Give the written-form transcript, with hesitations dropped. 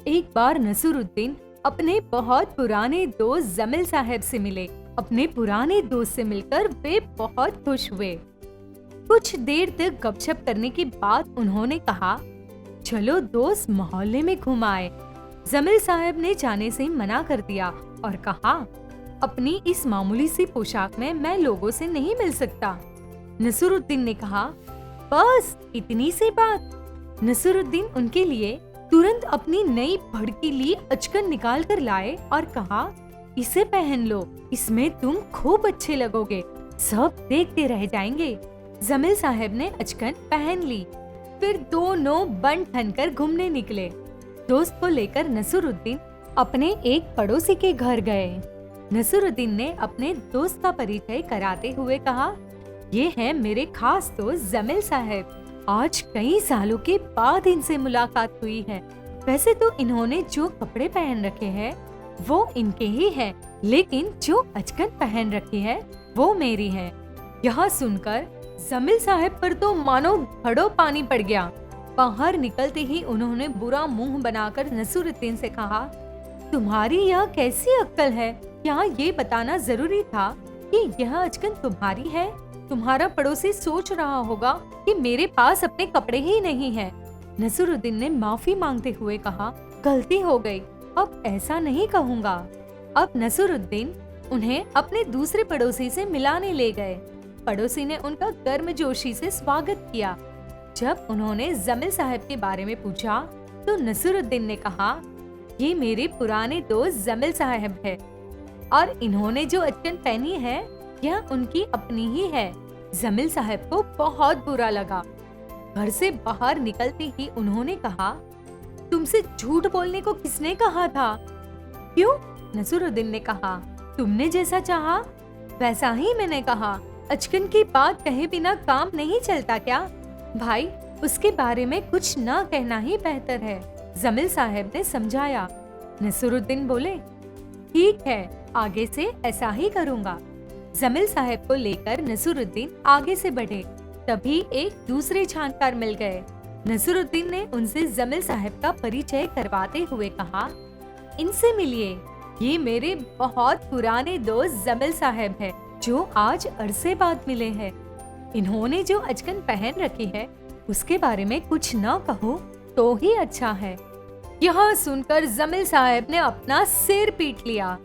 एक बार नसरुद्दीन अपने बहुत पुराने दोस्त जमील साहब से मिले। अपने पुराने दोस्त से मिलकर वे बहुत खुश हुए। कुछ देर तक गपशप करने के बाद उन्होंने कहा, चलो दोस्त मोहल्ले में घूम आए। जमील साहब ने जाने से मना कर दिया और कहा, अपनी इस मामूली सी पोशाक में मैं लोगों से नहीं मिल सकता। नसरुद्दीन ने कहा, बस इतनी सी बात। नसरुद्दीन उनके लिए तुरंत अपनी नई भड़कीली अचकन निकाल कर लाए और कहा, इसे पहन लो, इसमें तुम खूब अच्छे लगोगे, सब देखते रह जाएंगे। जमील साहब ने अचकन पहन ली। फिर दोनों बन ठन कर घूमने निकले। दोस्त को लेकर नसरुद्दीन अपने एक पड़ोसी के घर गए। नसरुद्दीन ने अपने दोस्त का परिचय कराते हुए कहा, ये है मेरे खास दोस्त जमील साहब। आज कई सालों के बाद इनसे मुलाकात हुई है। वैसे तो इन्होंने जो कपड़े पहन रखे हैं वो इनके ही हैं, लेकिन जो अचकन पहन रखी है वो मेरी है। यह सुनकर जमील साहब पर तो मानो घड़ों पानी पड़ गया। बाहर निकलते ही उन्होंने बुरा मुंह बनाकर नसरुद्दीन से कहा, तुम्हारी यह कैसी अक्ल है? यहाँ ये बताना जरूरी था कि यह अचकन तुम्हारी है। तुम्हारा पड़ोसी सोच रहा होगा कि मेरे पास अपने कपड़े ही नहीं है। नसरुद्दीन ने माफी मांगते हुए कहा, गलती हो गई, अब ऐसा नहीं कहूँगा। अब नसरुद्दीन उन्हें अपने दूसरे पड़ोसी से मिलाने ले गए। पड़ोसी ने उनका गर्मजोशी से स्वागत किया। जब उन्होंने जमील साहब के बारे में पूछा तो नसरुद्दीन ने कहा, ये मेरे पुराने दोस्त जमील साहब है और इन्होंने जो अचकन पहनी है यह उनकी अपनी ही है। जमील साहब को बहुत बुरा लगा। घर से बाहर निकलते ही उन्होंने कहा, तुमसे झूठ बोलने को किसने कहा था? क्यों? नसरुद्दीन ने कहा, तुमने जैसा चाहा वैसा ही मैंने कहा। अचकन की बात कहे बिना काम नहीं चलता क्या? भाई, उसके बारे में कुछ न कहना ही बेहतर है, जमील साहब ने समझाया। नसरुद्दीन बोले, ठीक है, आगे से ऐसा ही करूँगा। जमील साहब को लेकर नसरुद्दीन आगे से बढ़े। तभी एक दूसरे जानकार मिल गए। नसरुद्दीन ने उनसे जमील साहब का परिचय करवाते हुए कहा, इनसे मिलिए, ये मेरे बहुत पुराने दोस्त जमील साहब है जो आज अरसे बाद मिले हैं। इन्होंने जो अचकन पहन रखी है उसके बारे में कुछ न कहो तो ही अच्छा है। यह सुनकर जमील साहब ने अपना सिर पीट लिया।